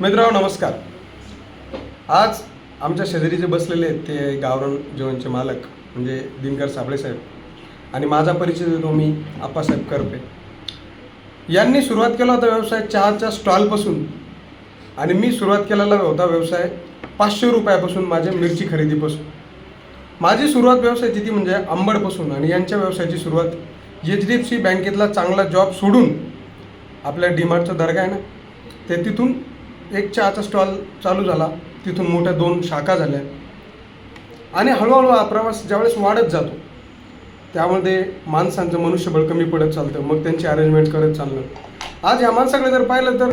मित्रांनो नमस्कार. आज आमच्या शेजारी जे बसलेले आहेत ते गावरान जेवणचे मालक म्हणजे दिनकर साबळे साहेब आणि माझा परिचय देतो मी आप्पासाहेब करपे. यांनी सुरुवात केला होता व्यवसाय चहाच्या स्टॉलपासून आणि मी सुरुवात केलेला होता व्यवसाय 500 रुपयापासून माझ्या मिरची खरेदीपासून. माझी सुरुवात व्यवसायाची ती म्हणजे आंबडपासून आणि यांच्या व्यवसायाची सुरुवात HDFC बँकेतला चांगला जॉब सोडून आपल्या डीमार्टचा दर्गा आहे ना ते तिथून एक चहाचा स्टॉल चालू झाला. तिथून मोठ्या 2 शाखा झाल्या आणि हळूहळू हा प्रवास ज्यावेळेस वाढत जातो त्यामध्ये माणसांचं मनुष्यबळ कमी पडत चालतं. मग त्यांची अरेंजमेंट करत चाललं. आज या माणसाकडे जर पाहिलं तर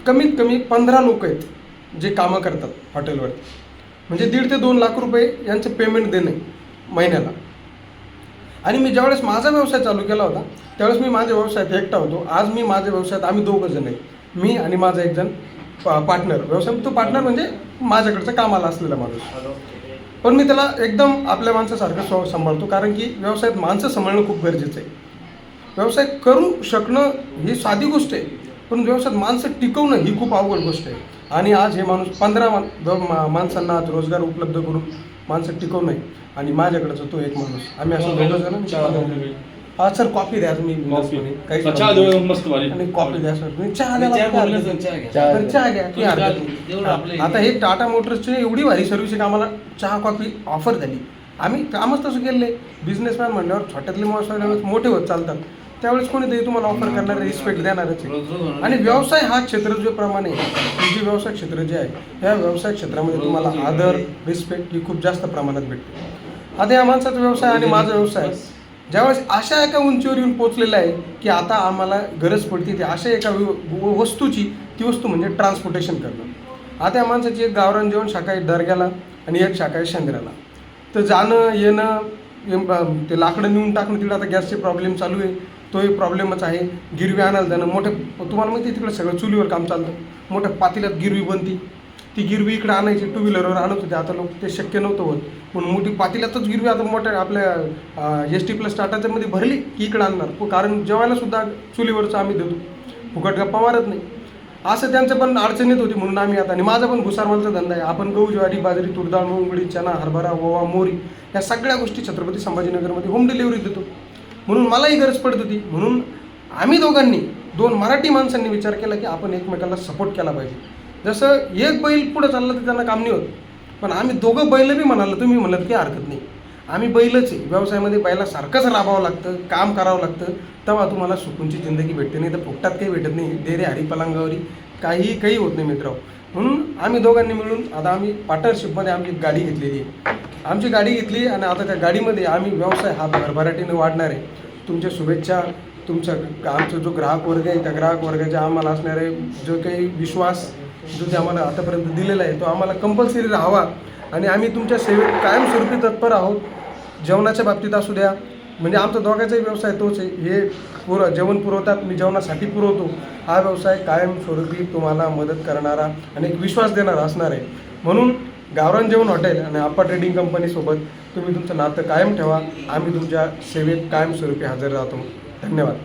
कमीत कमी 15 लोक आहेत जे कामं करतात हॉटेलवर. म्हणजे 1.5 ते 2 लाख रुपये यांचं पेमेंट देणे महिन्याला. आणि मी ज्यावेळेस माझा व्यवसाय चालू केला होता त्यावेळेस मी माझ्या व्यवसायात एकटा होतो. आज मी माझ्या व्यवसायात आम्ही 2 जण आहे, मी आणि माझा एक जण पार्टनर. व्यवसाय तो पार्टनर म्हणजे माझ्याकडचा कामाला असलेला माणूस. पण मी त्याला एकदम आपल्या माणसासारखं सांभाळतो कारण की व्यवसायात माणसं सांभाळणं खूप गरजेचं आहे. व्यवसाय करू शकणं ही साधी गोष्ट आहे पण व्यवसायात माणसं टिकवणं ही खूप अवघड गोष्ट आहे. आणि आज हे माणूस 15 माणसांना आज रोजगार उपलब्ध करून माणसं टिकवणं आहे आणि माझ्याकडचा तो एक माणूस. आम्ही असं 2 जण. हा सर कॉफी द्या तुम्ही काही आणि कॉफी द्या सर तुम्ही चहा घ्या. आता हे टाटा मोटर्सची एवढी भारी सर्व्हिस आहे आम्हाला चहा कॉफी ऑफर झाली. आम्ही कामच तसं केले. बिझनेसमॅन म्हणल्यावर छोट्यातले मोठे होत चालतात. त्यावेळेस कोणीतरी तुम्हाला ऑफर करणारे रिस्पेक्ट देणारच आहे. आणि व्यवसाय हा क्षेत्र जो प्रमाणे जे व्यवसाय क्षेत्र जे आहे ह्या व्यवसाय क्षेत्रामध्ये तुम्हाला आदर रिस्पेक्ट ही खूप जास्त प्रमाणात भेटते. आता या माणसाचा व्यवसाय आणि माझा व्यवसाय ज्यावेळेस अशा एका उंचीवर येऊन पोचलेला आहे की आता आम्हाला गरज पडते ती अशा एका वस्तूची ती वस्तू म्हणजे ट्रान्सपोर्टेशन करणं. आता या माणसाची एक गावरान जेवण शाखा आहे दर्ग्याला आणि एक शाखा आहे शेंद्र्याला. तर जाणं येणं ते लाकडं नेऊन टाकणं तिकडे आता गॅसचे प्रॉब्लेम चालू आहे तो एक प्रॉब्लेमच आहे. गिरवी आणायला जाणं मोठ्या तुम्हाला माहिती तिकडे सगळं चुलीवर काम चालतं. मोठ्या पातेल्यात गिरवी बनती ती गिरवी इकडे आणायची 2 व्हीलरवर आणत होते. आता लोक ते शक्य नव्हतं होत म्हणून मोठी पातेल्यातच गिरवी आता मोठ्या आपल्या ST+ टाटाच्यामध्ये भरली की इकडे आणणार कारण जेवायला सुद्धा चुलीवरचं आम्ही देतो फुकट गप्पा मारत नाही. असं त्यांचं पण अडचणीत होती म्हणून आम्ही आता आणि माझा पण भुसारमालचा धंदा आहे. आपण गहू ज्वारी बाजरी तुरडाळ मुंगडी चना हरभरा ओवा मोरी या सगळ्या गोष्टी छत्रपती संभाजीनगरमध्ये होम डिलिव्हरी देतो. म्हणून मलाही गरज पडत होती म्हणून आम्ही दोघांनी 2 मराठी माणसांनी विचार केला की आपण एकमेकाला सपोर्ट केला पाहिजे. जसं एक बैल पुढं चाललं तर त्यांना काम नाही होत पण आम्ही दोघं बैल बी म्हणालं तुम्ही म्हणत काही हरकत नाही. आम्ही बैलच आहे. व्यवसायामध्ये बैलासारखंच राबावं लागतं काम करावं लागतं तेव्हा तुम्हाला सुकूनची जिंदगी भेटते. नाही तर फुकटात काही भेटत नाही. डेरे हरिपलांगावरी काही होत नाही मित्र. म्हणून आम्ही दोघांनी मिळून आता आम्ही पार्टनरशिपमध्ये आमची गाडी घेतलेली आहे. आमची गाडी घेतली आणि आता त्या गाडीमध्ये आम्ही व्यवसाय हा भरभराटीने वाढणार आहे. तुमच्या शुभेच्छा. तुमचा आमचा जो ग्राहक वर्ग आहे त्या ग्राहक वर्गाच्या आम्हाला असणारे जो काही विश्वास जो ते आम्हाला आतापर्यंत दिलेला आहे तो आम्हाला कंपल्सरी राहावा आणि आम्ही तुमच्या सेवेत कायमस्वरूपी तत्पर आहोत. जेवणाच्या बाबतीत असू द्या म्हणजे आमचा दोघांचाही व्यवसाय तोच आहे. हे जेवण पुरवतात मी जेवणासाठी पुरवतो. हा व्यवसाय कायमस्वरूपी तुम्हाला मदत करणारा आणि एक विश्वास देणारा असणार आहे. म्हणून गावरान जेवण हॉटेल आणि आप्पा ट्रेडिंग कंपनीसोबत तुम्ही तुमचं नातं कायम ठेवा. आम्ही तुमच्या सेवेत कायमस्वरूपी हजर राहतो. धन्यवाद.